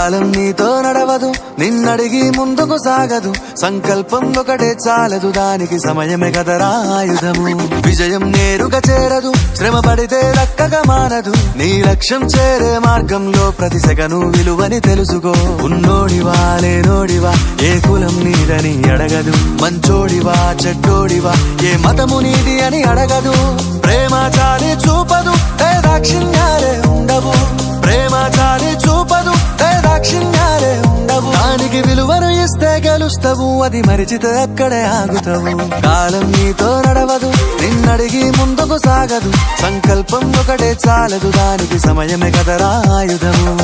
కాలం నీతో నడవదు, నిన్నడిగి ముందుకు సాగదు. సంకల్పం ఒకటే చాలదు, దానికి సమయమే కదరా ఆయుధము. విజయం నేరుగా చేరదు, శ్రమ పడితే దక్కగా మారదు. నీ లక్ష్యం చేరే మార్గంలో ప్రతి సెకను విలువని తెలుసుకో. ఉన్నోడివా లేనోడివా, ఏ కులం నీదని అడగదు. మంచోడివా చెడ్డోడివా, ఏ మతము నీది అని అడగదు. ప్రేమ చాలి చూపదు, దాక్షిణ్యాలే ఉండవు. ప్రేమ చాలి చూపదు, దాక్షిణ్యాలే ఉండవు. దానికి విలువను ఇస్తే గెలుస్తావు, అది మరిచితే అక్కడే ఆగుతావు. కాలం నీతో నడవదు, నిన్నడిగి ముందుకు సాగదు. సంకల్పం ఒకటే చాలదు, దానికి సమయమే కదరా ఆయుధము.